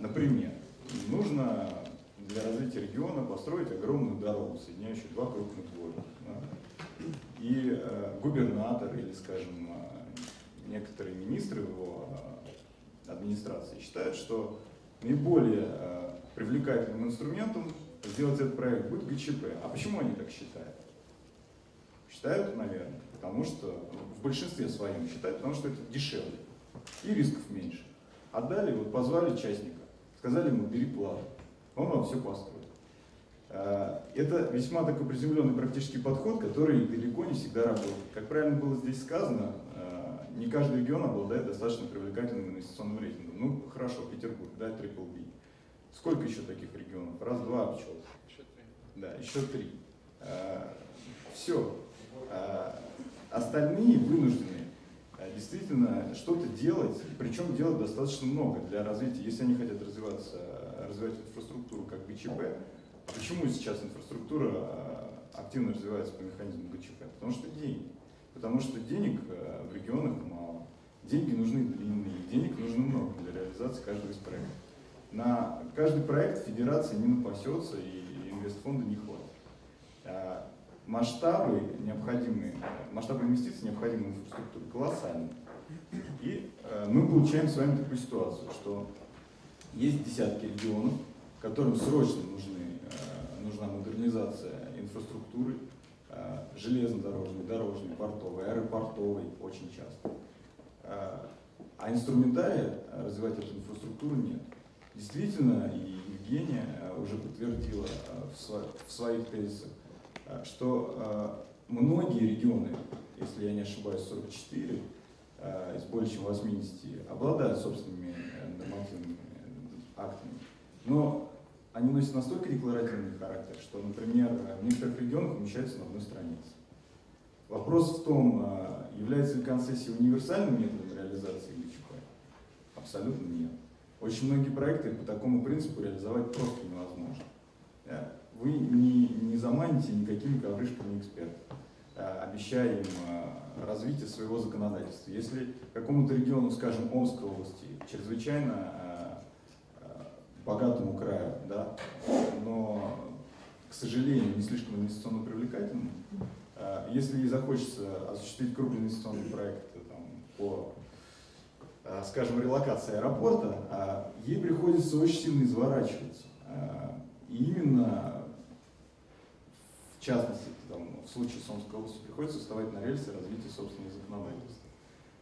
Например, нужно для развития региона построить огромную дорогу, соединяющую два крупных города. И губернатор или, скажем, некоторые министры его администрации считают, что наиболее привлекательным инструментом сделать этот проект будет ГЧП. А почему они так считают? Считают, наверное, потому что, в большинстве своем считают, потому что это дешевле и рисков меньше. Отдали, вот позвали частника, сказали ему, бери плату, он вам все построит. Это весьма такой приземленный практический подход, который далеко не всегда работает. Как правильно было здесь сказано, не каждый регион обладает достаточно привлекательным инвестиционным рейтингом. Ну, хорошо, Петербург, да, BBB. Сколько еще таких регионов? Раз, два обчелся. Еще три. Да, еще три. Все. Остальные вынуждены действительно что-то делать, причем делать достаточно много для развития. Если они хотят развивать инфраструктуру как ГЧП, почему сейчас инфраструктура активно развивается по механизму ГЧП? Потому что деньги. Потому что денег в регионах мало. Деньги нужны длинные, денег нужно много для реализации каждого из проектов. На каждый проект федерация не напасется и инвестфонда не хватит. Масштабы инвестиций, необходимые в инфраструктуру, колоссальные. И мы получаем с вами такую ситуацию, что есть десятки регионов, которым срочно нужна модернизация инфраструктуры, железнодорожной, дорожной, портовой, аэропортовой очень часто. А инструментария развивать эту инфраструктуру нет. Действительно, и Евгения уже подтвердила в своих тезисах, что многие регионы, если я не ошибаюсь, 44 из более чем 80, обладают собственными нормативными актами. Но они носят настолько декларативный характер, что, например, в некоторых регионах умещаются на одной странице. Вопрос в том, является ли концессия универсальным методом реализации ГЧП? Абсолютно нет. Очень многие проекты по такому принципу реализовать просто невозможно. Вы не заманите никакими ковришками экспертов, обещая им развитие своего законодательства. Если какому-то региону, скажем, Омской области, чрезвычайно богатому краю, да, но, к сожалению, не слишком инвестиционно привлекательному, если ей захочется осуществить крупный инвестиционный проект там, по, скажем, релокации аэропорта, ей приходится очень сильно изворачиваться. И именно, в частности, там, в случае с Омской областью, приходится вставать на рельсы развития собственного законодательства.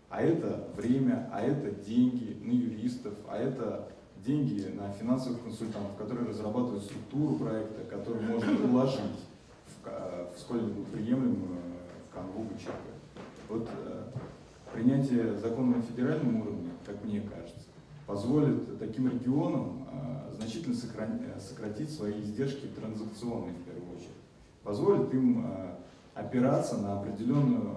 А это время, а это деньги на юристов, а это деньги на финансовых консультантов, которые разрабатывают структуру проекта, которую можно уложить в сколь-нибудь приемлемую в канву ГЧП. Вот принятие закона на федеральном уровне, как мне кажется, позволит таким регионам значительно сократить свои издержки транзакционные, в первую очередь. Позволит им опираться на определенную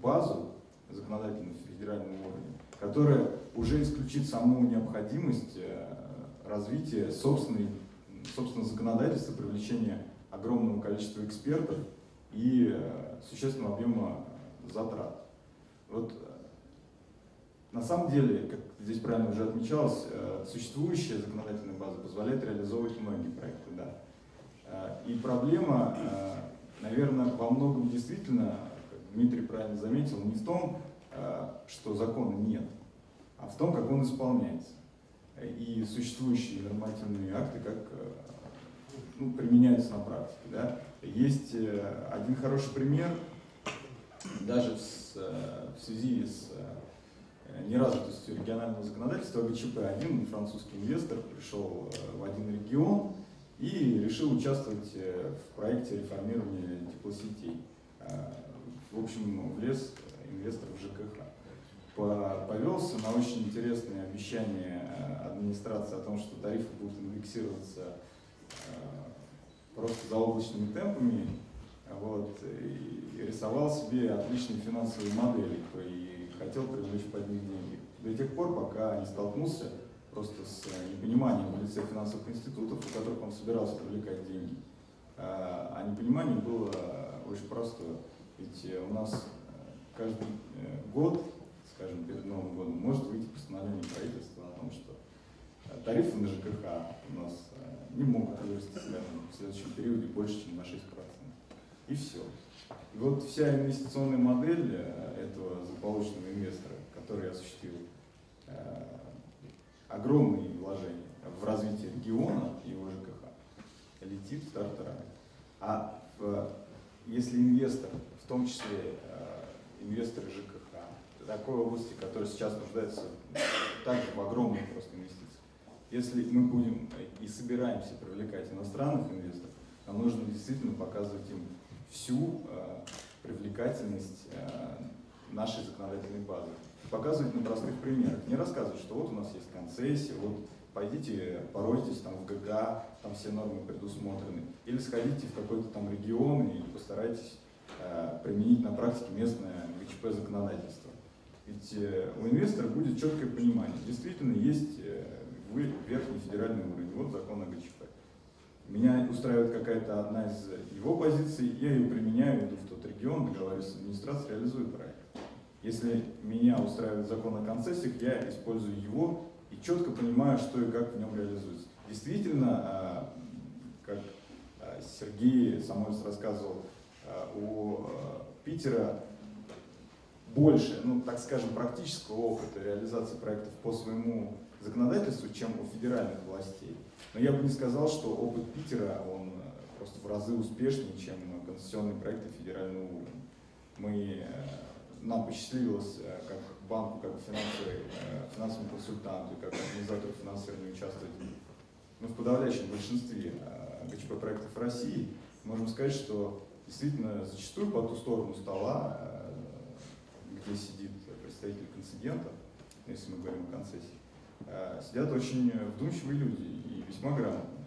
базу законодательную в федеральном уровне, которая уже исключит саму необходимость развития собственного законодательства, привлечения огромного количества экспертов и существенного объема затрат. Вот, на самом деле, как здесь правильно уже отмечалось, существующая законодательная база позволяет реализовывать многие проекты. Да. И проблема, наверное, во многом действительно, как Дмитрий правильно заметил, не в том, что закона нет, а в том, как он исполняется. И существующие нормативные акты как применяются на практике. Да. Есть один хороший пример, даже в связи с неразвитостью регионального законодательства. ГЧП. Один французский инвестор пришел в один регион и решил участвовать в проекте реформирования теплосетей. В общем, влез инвестор в ЖКХ. Повелся на очень интересные обещания администрации о том, что тарифы будут индексироваться просто заоблачными темпами, вот, и рисовал себе отличные финансовые модели и хотел привлечь под них деньги. До тех пор, пока не столкнулся просто с непониманием в лице финансовых институтов, у которых он собирался привлекать деньги. А непонимание было очень простое. Ведь у нас каждый год, скажем, перед Новым годом, может выйти постановление правительства о том, что тарифы на ЖКХ у нас не могут вырасти в следующем периоде больше, чем на 6%. И все. И вот вся инвестиционная модель этого злополучного инвестора, который осуществил огромные вложения в развитие региона и его ЖКХ, летит в тартарары. Если инвестор, в том числе инвесторы ЖКХ, такой области, которая сейчас нуждается также в огромных просто инвестициях, если мы будем и собираемся привлекать иностранных инвесторов, нам нужно действительно показывать им всю привлекательность нашей законодательной базы. Показывать на простых примерах. Не рассказывать, что вот у нас есть концессия, вот пойдите, поройтесь там в ГК, там все нормы предусмотрены. Или сходите в какой-то там регион и постарайтесь применить на практике местное ГЧП законодательство. Ведь у инвестора будет четкое понимание. Действительно есть верхний федеральный уровень, вот закон о ГЧП. Меня устраивает какая-то одна из его позиций, я ее применяю, иду в тот регион, договариваюсь с администрацией, реализую проект. Если меня устраивает закон о концессиях, я использую его и четко понимаю, что и как в нем реализуется. Действительно, как Сергей Самойлов рассказывал, у Питера больше, ну так скажем, практического опыта реализации проектов по своему законодательству, чем у федеральных властей. Но я бы не сказал, что опыт Питера, он просто в разы успешнее, чем концессионные проекты федерального уровня. Нам посчастливилось, как банку, как финансовому консультанту, как организатору финансирования участвовать в подавляющем большинстве ГЧП проектов России. Можем сказать, что действительно зачастую по ту сторону стола, где сидит представитель концедента, если мы говорим о концессии, сидят очень вдумчивые люди и весьма грамотные,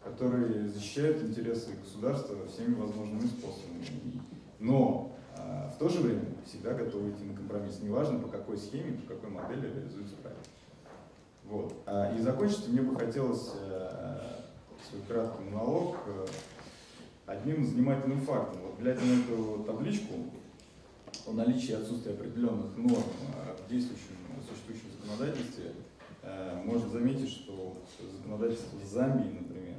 которые защищают интересы государства всеми возможными способами. Но в то же время всегда готовы идти на компромисс. Неважно, по какой схеме, по какой модели реализуется проект. Вот. И закончить мне бы хотелось свой краткий монолог одним занимательным фактом. Вот, глядя на эту табличку о наличии и отсутствии определенных норм в существующем законодательстве, можно заметить, что законодательство Замбии, например,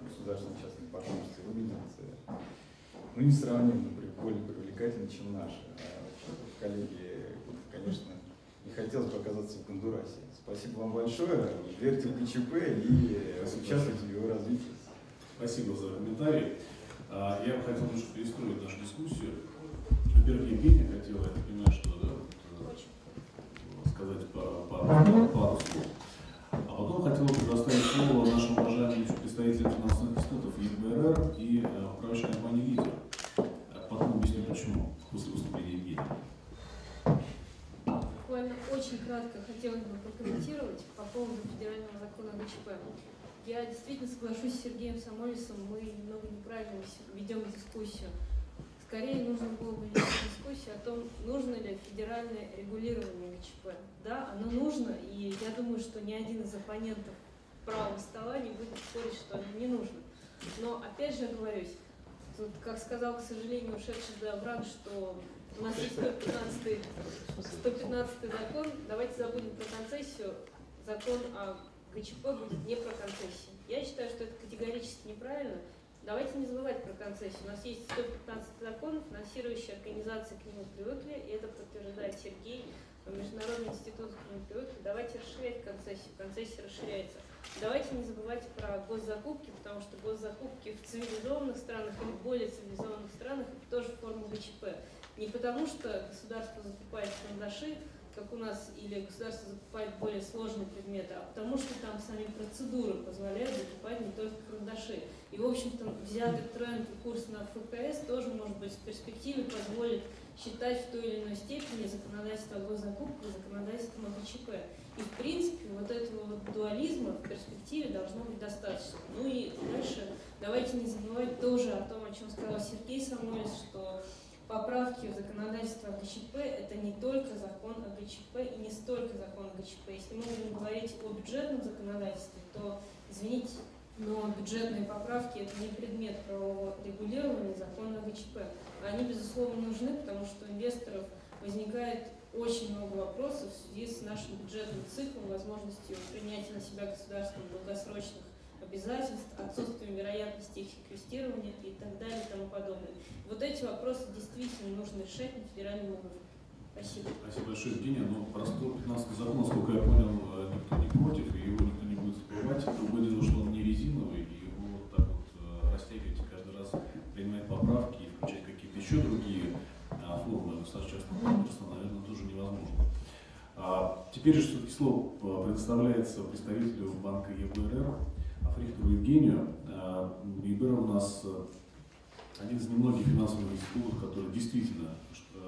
государственной частной партнерстве, выглядит несравненно более привлекательно, чем наши. Коллеги, конечно, не хотелось бы оказаться в Гондурасе. Спасибо вам большое. Верьте в ГЧП и участвуйте в его развитии. Спасибо за комментарий. Я бы хотел немножко перестроить нашу дискуссию. Во-первых, Евгения хотела, я понимаю, что сказать пару слов. А потом хотел бы предоставить слово нашим уважаемым представителям финансовых институтов ЕБРР и управляющей компании «Лидер». Потом объясню, почему, после выступления Евгения. Буквально очень кратко хотелось бы прокомментировать по поводу федерального закона о ГЧП. Я действительно соглашусь с Сергеем Самойловым, мы немного неправильно ведем дискуссию. Скорее нужно было бы вести дискуссию о том, нужно ли федеральное регулирование ГЧП. Да, оно нужно, и я думаю, что ни один из оппонентов правого стола не будет спорить, что оно не нужно. Но опять же оговорюсь, тут, как сказал, к сожалению, ушедший Добран, что у нас есть 115-й закон, давайте забудем про концессию, закон о ГЧП будет не про концессию. Я считаю, что это категорически неправильно. Давайте не забывать про концессию. У нас есть 115 закон, финансирующие организации к нему привыкли, и это подтверждает Сергей, Международный институт к нему привыкли. Давайте расширять концессию, концессия расширяется. Давайте не забывать про госзакупки, потому что госзакупки в цивилизованных странах или более цивилизованных странах это тоже форма ГЧП. Не потому что государство закупает карандаши, как у нас, или государство закупает более сложные предметы, а потому что там сами процедуры позволяют закупать не только карандаши. И, в общем-то, взятый тренд и курс на ФКС тоже, может быть, в перспективе позволит считать в той или иной степени законодательство о госзакупках законодательством о ГЧП. И, в принципе, вот этого вот дуализма в перспективе должно быть достаточно. Ну и дальше давайте не забывать тоже о том, о чем сказал Сергей Самойлов, что поправки в законодательство о ГЧП – это не только закон о ГЧП и не столько закон о ГЧП. Если мы будем говорить о бюджетном законодательстве, то, извините, но бюджетные поправки – это не предмет правового регулирования закона о ГЧП. Они, безусловно, нужны, потому что у инвесторов возникает очень много вопросов в связи с нашим бюджетным циклом, возможностью принятия на себя государством долгосрочных обязательств, отсутствием вероятности их секвестирования и так далее и тому подобное. Вот эти вопросы действительно нужно решать на федеральном уровне. Спасибо. Спасибо большое, Евгения. Но про 115 закон, насколько я понял, никто не против, и его никто не будет забывать. Другое дело, что он не резиновый, и его вот так вот растягивать и каждый раз принимать поправки и включать какие-то еще другие формы государственного партнерства, наверное, тоже невозможно. Теперь же все-таки слово предоставляется представителю банка ЕБРР, Фрихтеру Евгению. ЕБРР у нас один из немногих финансовых институтов, который действительно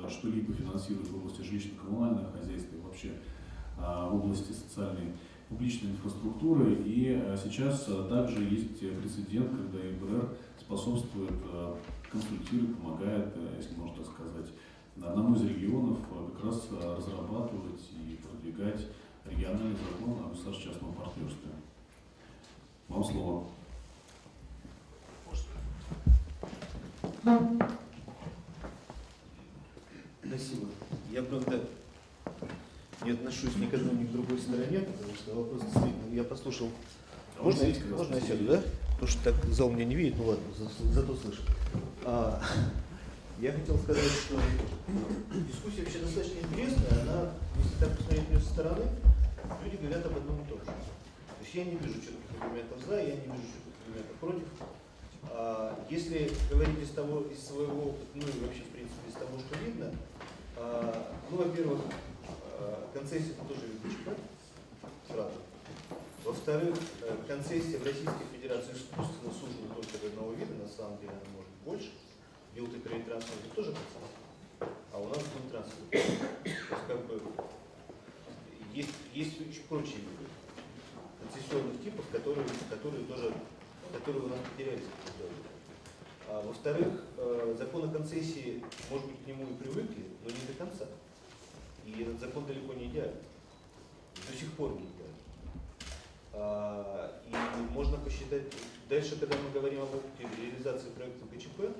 что-либо финансирует в области жилищно-коммунального хозяйства и вообще в области социальной публичной инфраструктуры. И сейчас также есть прецедент, когда ЕБРР способствует, консультирует, помогает, если можно так сказать, одному из регионов как раз разрабатывать и продвигать региональный закон о государственно-частном партнерстве. Вам слово. Спасибо. Я, правда, не отношусь ни к одной, ни к другой стороне, потому что вопрос действительно... Я послушал... Можно я сяду, да? Потому что так зал меня не видит, ну ладно, зато слышу. Я хотел сказать, что дискуссия вообще достаточно интересная. Она, если так посмотреть на ее со стороны, люди говорят об одном и том же. То есть я не вижу четких аргументов за, я не вижу четких аргументов против. Если говорить из своего опыта, ну и вообще, в принципе, из того, что видно, ну, во-первых, концессия это тоже вид ЧП, сразу. Во-вторых, концессия в Российской Федерации искусственно сужена только до одного вида, на самом деле она может быть больше. Билд и трейд трансфер это тоже концессия, а у нас билд трансфер. То есть, как бы, есть еще прочие виды концессионных типов, которые у нас потерялись. Во-вторых, закон о концессии, может быть, к нему и привыкли, но не до конца. И этот закон далеко не идеален. До сих пор не идеален. И можно посчитать, дальше, когда мы говорим об опыте реализации проекта ГЧП,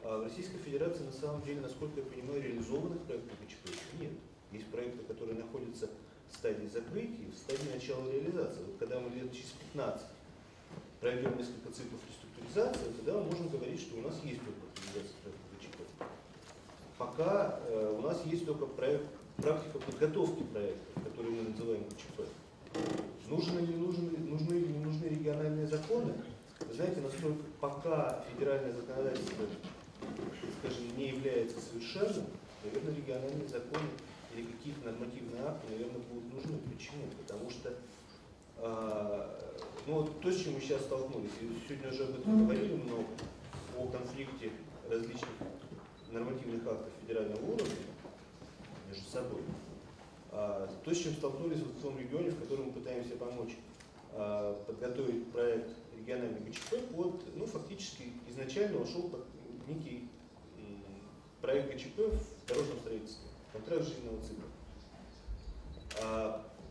в Российской Федерации, на самом деле, насколько я понимаю, реализованных проектов ГЧП еще нет. Есть проекты, которые находятся в стадии закрытия, в стадии начала реализации. Вот когда мы лет через 15 пройдем несколько циклов реструктуризации, тогда мы можем говорить, что у нас есть опыт реализации проекта ГЧП. Пока у нас есть только практика подготовки проектов, которые мы называем ГЧП. Нужны ли не нужны региональные законы? Вы знаете, насколько пока федеральное законодательство, скажем, не является совершенным, наверное, региональные законы или какие-то нормативные акты, наверное, будут нужны. Почему? Потому что ну, вот то, с чем мы сейчас столкнулись, и сегодня уже об этом говорили много, о конфликте различных нормативных актов федерального уровня между собой. То, с чем столкнулись в том регионе, в котором мы пытаемся помочь подготовить проект региональный ГЧП, ну, фактически изначально ушел под некий проект ГЧП в дорожном строительстве, контракт жизненного цикла.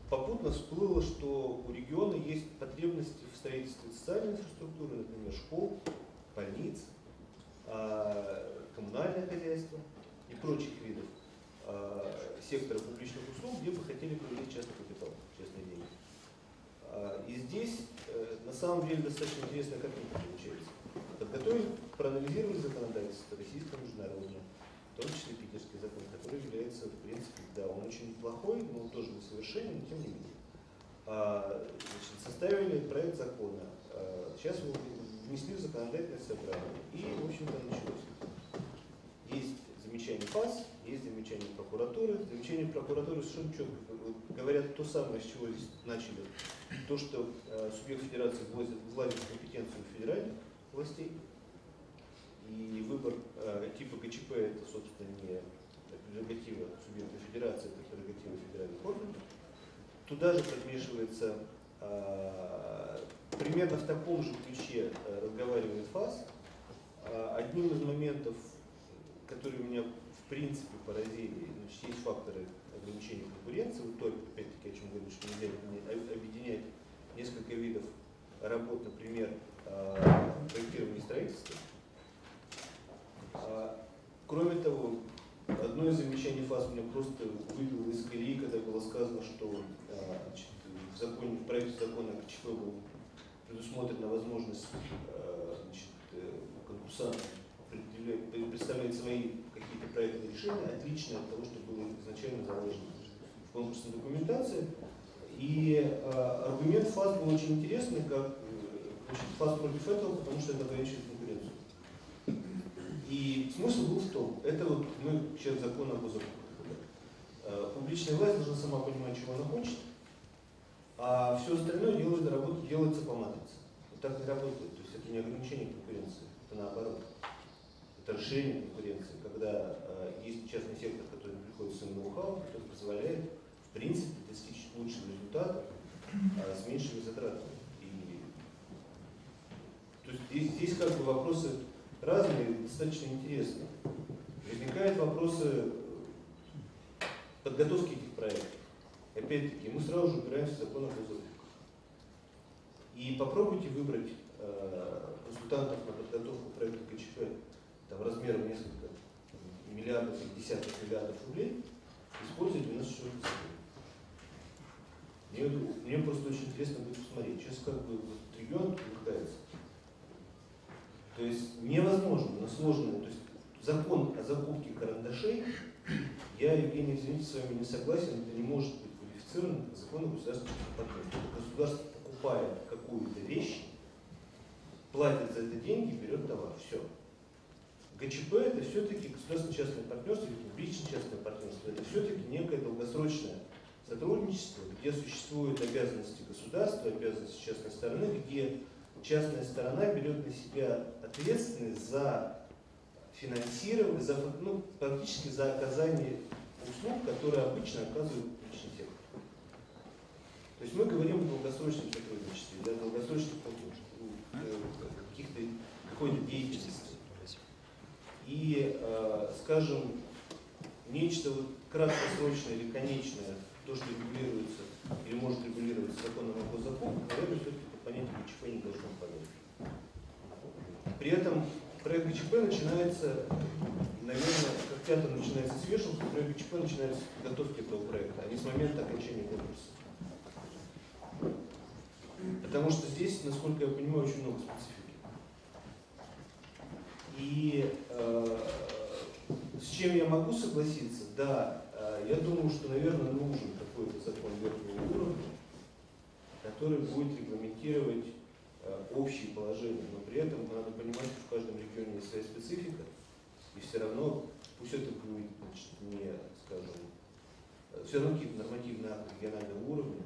Попутно всплыло, что у региона есть потребности в строительстве социальной инфраструктуры, например, школ, больниц, коммунальное хозяйство и прочих видов сектора публичных услуг, где бы хотели привлечь частный капитал, частные деньги. И здесь на самом деле достаточно интересная картинка получается. Подготовили, проанализировали законодательство российского, международного, в том числе питерский закон, который является, в принципе, да, он очень плохой, но он тоже несовершенен, но тем не менее. Значит, составили проект закона, сейчас его внесли в законодательное собрание, и, в общем-то, началось. Есть замечание ФАС, есть замечание прокуратуры. Замечание прокуратуры совершенно четко говорят то самое, с чего здесь начали. То, что субъект федерации владит в компетенцию федеральных властей. И выбор типа ГЧП это, собственно, не прерогатива субъекта федерации, это прерогатива федеральных органов. Туда же подмешивается примерно в таком же ключе разговаривает ФАС. Одним из моментов, которые меня в принципе поразили, значит, есть факторы ограничения конкуренции, вот только, опять-таки, о чем говорили, что нельзя объединять несколько видов работ, например, проектирование и строительство. Кроме того, одно из замечаний ФАС меня просто выбило из колеи, когда было сказано, что значит, в проекте закона о ГЧП была предусмотрена возможность конкурсантам представлять свои какие-то проектные решения, отличные от того, что было изначально заложено в конкурсной документации. И аргумент ФАС был очень интересный, как ФАС против этого, потому что это ограничивает конкуренцию. И смысл был в том, это вот мы сейчас закон о госзакупках. Публичная власть должна сама понимать, чего она хочет, а все остальное делается по матрице. Вот так не работает. То есть это не ограничение конкуренции, это наоборот. Это расширение конкуренции, когда есть частный сектор, который приходит с своим ноу-хау, который позволяет, в принципе, достичь лучшего результата с меньшими затратами. То есть здесь как бы вопросы разные, достаточно интересные. Возникают вопросы подготовки этих проектов. Опять-таки, мы сразу же упираемся в закон о госзакупках. И попробуйте выбрать консультантов на подготовку проекта ГЧП размером несколько миллиардов или десятков миллиардов рублей, использовать 96 закон. Мне просто очень интересно будет посмотреть. Сейчас как бы регион привлекается. То есть невозможно, но сложно. То есть закон о закупке карандашей, я, Евгений, извините, с вами не согласен, это не может быть квалифицировано как закон о государственном партнерстве. Государство покупает какую-то вещь, платит за это деньги, берет товар. Все. ГЧП это все-таки государственно-частное партнерство или публично-частное партнерство. Это все-таки некое долгосрочное сотрудничество, где существуют обязанности государства, обязанности частной стороны, где частная сторона берет на себя ответственность за финансирование, практически за оказание услуг, которые обычно оказывают публичный сектор. То есть мы говорим о долгосрочном сотрудничестве, о долгосрочных какой-то деятельности. И, скажем, нечто вот краткосрочное или конечное, то, что регулируется или может регулироваться законом о госзакупках, наверное, все-таки по понятию ГЧП не должно понять. При этом проект ГЧП начинается, наверное, как театр начинается с вешалки, проект ГЧП начинается с подготовки этого проекта, а не с момента окончания конкурса. Потому что здесь, насколько я понимаю, очень много специфики. И с чем я могу согласиться? Да, я думаю, что, наверное, нужен какой-то закон верхнего уровня, который будет регламентировать общие положения, но при этом надо понимать, что в каждом регионе есть своя специфика, и все равно, пусть это будет, значит, не, скажем, все равно какие-то нормативные акты регионального уровня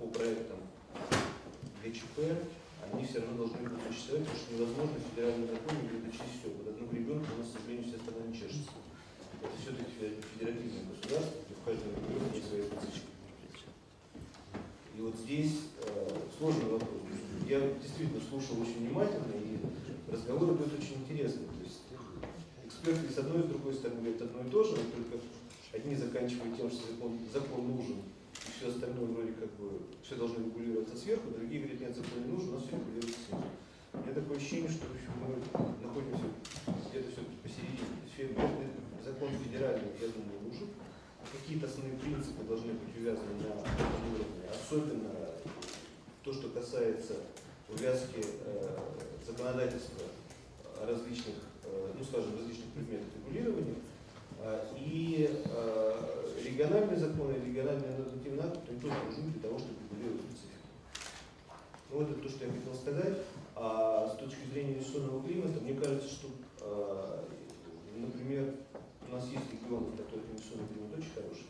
по проектам ГЧП, они все равно должны будут существовать, потому что невозможно в федеральном законе где-то честь все. Под одному ребенку у нас, к сожалению, вся страна не чешется. Это все-таки федеративное государство, где в каждом регионе есть свои специфики. И вот здесь сложный вопрос. Я действительно слушал очень внимательно, и разговор идет очень интересный. То есть эксперты с одной и с другой стороны говорят одно и то же, но только одни заканчивают тем, что закон нужен, и все остальное вроде как бы все должно регулироваться сверху, другие говорят, нет, закон не нужен, у нас все регулируется снизу. У меня такое ощущение, что в общем, мы находимся где-то все-таки посередине. Закон федеральный, я думаю, нужен. Какие-то основные принципы должны быть увязаны на этом уровне, особенно то, что касается увязки законодательства различных, различных предметов регулирования. И региональные законы, региональные нормативные акты, они тоже нужны для того, чтобы регулировать специфику. Ну, вот это то, что я хотел сказать. А с точки зрения инвестиционного климата, мне кажется, что, например, у нас есть регионы, в которых инвестиционный климат очень хороший,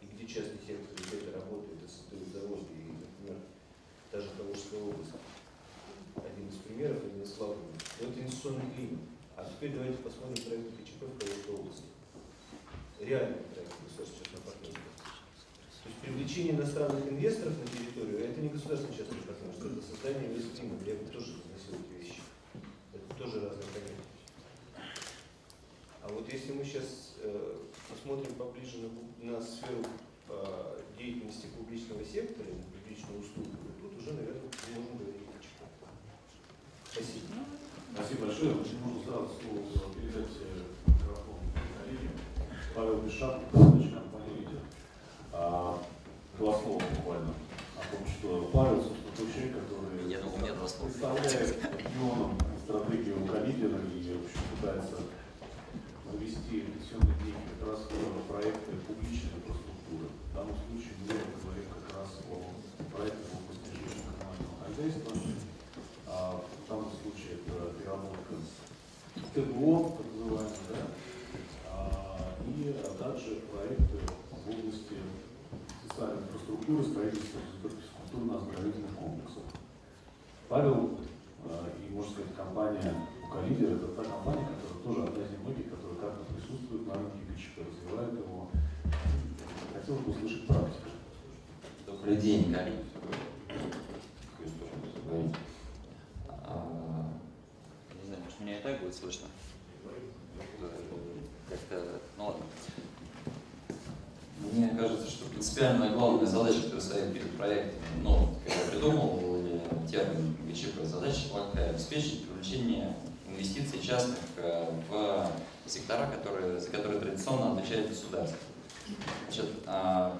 и где частный сектор где-то работает и создает заводы, и, например, даже Калужская область, один из примеров, один из слабых. Это инвестиционный климат. А теперь давайте посмотрим проект ГЧП в Калужской области. Реальный проект государственного партнерства. То есть привлечение иностранных инвесторов на территорию, это не государственно-частное партнерство, это создание инвестклимата. Я бы тоже заносил эти вещи. Это тоже разные понятия. А вот если мы сейчас посмотрим поближе на сферу деятельности публичного сектора, на публичную услугу, тут уже, наверное, мы можем говорить о ГЧП. Спасибо. Спасибо большое. Можно сразу слово передать первый шаг к задаче компании «Лидер». Два слова буквально о том, что Павел, собственно, тот человек, который представляет регионам стратегию лидера и вообще пытается завести инвестиционные деньги как раз в проекты публичной инфраструктуры. В данном случае мы говорим как раз о проектах в области жилищно-коммунального хозяйства. В данном случае это переработка ТГО, так называемый, да? И также проекты в области социальной инфраструктуры, строительства физкультурно-оздоровительных комплексов. Павел и, можно сказать, компания «Лидер» — это та компания, которая тоже одна из немногих, которая как-то присутствует на рынке ГЧП, развивает его. Хотелось бы услышать практику. Добрый день, коллеги. Не знаю, может, меня и так будет слышно? Как-то, ну ладно. Мне кажется, что принципиальная главная задача, которая стоит перед проектом, ну, когда придумал термин ГЧП, задача какая? Обеспечить привлечение инвестиций частных в сектора, за которые традиционно отвечает государство. Значит,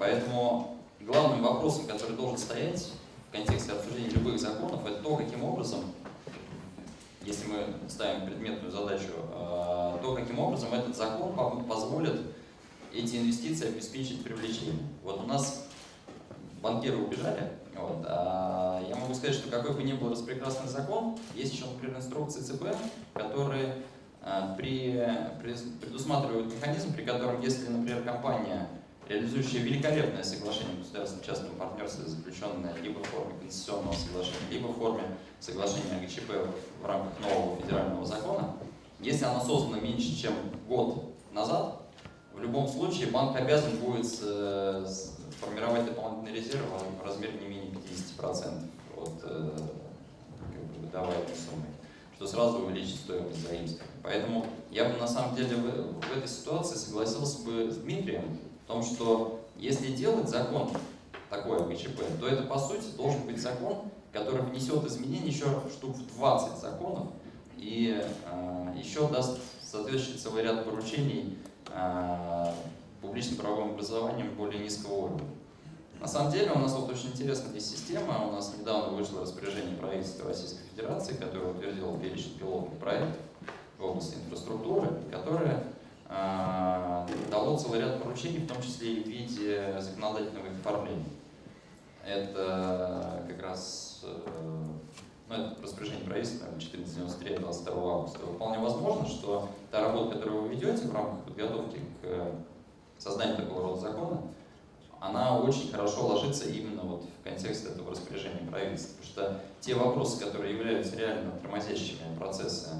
поэтому главным вопросом, который должен стоять в контексте обсуждения любых законов, это то, каким образом, если мы ставим предметную задачу, то, каким образом этот закон позволит эти инвестиции обеспечить привлечение. Вот у нас банкиры убежали, вот, а я могу сказать, что какой бы ни был распрекрасный закон, есть еще, например, инструкции ЦБ, которые предусматривают механизм, при котором, если, например, компания, реализующая великолепное соглашение государственном частном партнерстве, заключенное либо в форме концессионного соглашения, либо в форме соглашения о ГЧП в рамках нового федерального закона, если она создана меньше, чем год назад, в любом случае банк обязан будет формировать дополнительный резерв в размере не менее 50% от выдаваемой суммы, что сразу увеличит стоимость заимствования. Поэтому я бы на самом деле в этой ситуации согласился бы с Дмитрием в том, что если делать закон такой ГЧП, то это по сути должен быть закон, который внесет изменения еще штук в 20 законов и еще даст соответствующий целый ряд поручений публично-правовым образованием более низкого уровня. На самом деле у нас вот очень интересная здесь система. У нас недавно вышло распоряжение правительства Российской Федерации, которое утвердило перечень пилотных проектов в области инфраструктуры, которое дало целый ряд поручений, в том числе и в виде законодательного оформления. Это как раз это распоряжение правительства 1493 от 22 августа. Вполне возможно, что та работа, которую вы ведете в рамках подготовки к созданию такого рода закона, она очень хорошо ложится именно вот в контекст этого распоряжения правительства. Потому что те вопросы, которые являются реально тормозящими процессы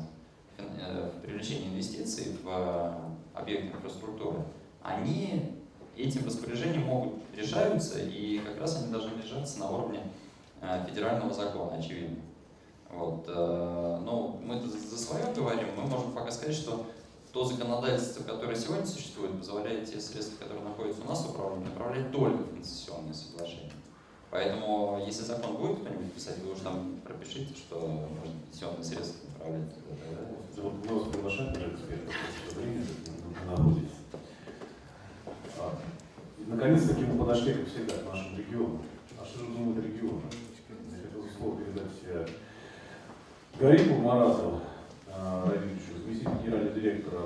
привлечения инвестиций в объекты инфраструктуры, они этим распоряжением могут решаются, и как раз они должны решаться на уровне федерального закона, очевидно. Вот. Но мы за свое говорим, мы можем пока сказать, что то законодательство, которое сегодня существует, позволяет те средства, которые находятся у нас в управлении, направлять только в концессионные соглашения. Поэтому, если закон будет кто-нибудь писать, вы уже там пропишите, что можно концессионные средства направлять. Мы вас приглашаем, экспертов, что время находитесь. Наконец-таки мы подошли, как всегда, к нашим регионам. А что же думают регионы? Я хотел слово передать Гарипу Марату Равильевичу, заместитель генерального директора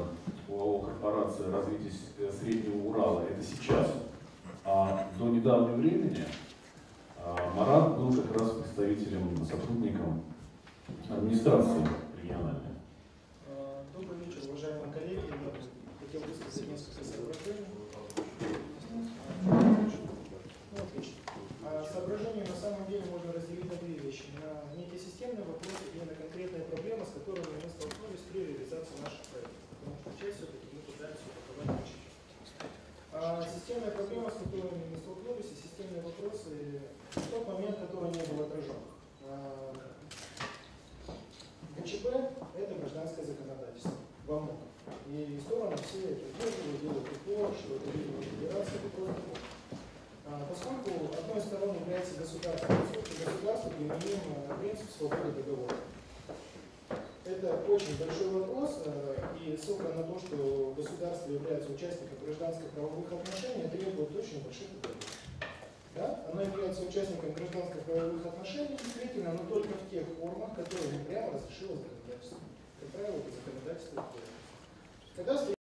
ОАО «Корпорация развития Среднего Урала». Это сейчас. А до недавнего времени Марат был как раз представителем, сотрудником администрации региональной. Добрый вечер, уважаемые коллеги. Я хотел высказать несколько соображений. Отлично. Соображения на самом деле можно разделить на две вещи. На некие системные вопросы и на конкретные проблемы, с которыми мы столкнулись при реализации наших проектов. Потому что часть все-таки мы пытаемся упаковать в чуть. Системная проблема, с которыми мы столкнулись, и системные вопросы в тот момент, который не был отражен. ГЧП – это гражданское законодательство во многом. И стороны все это делают упор, что это видимо федерация, это просто. Поскольку одной из сторон является государство, поскольку государство применим принцип свободы договора. Это это очень большой вопрос, и ссылка на то, что государство является участником гражданско-правовых отношений, требует очень больших усилий. Да? Оно является участником гражданско-правовых отношений, действительно, но только в тех формах, которые не прямо разрешило законодательство. Как правило, это законодательство. Когда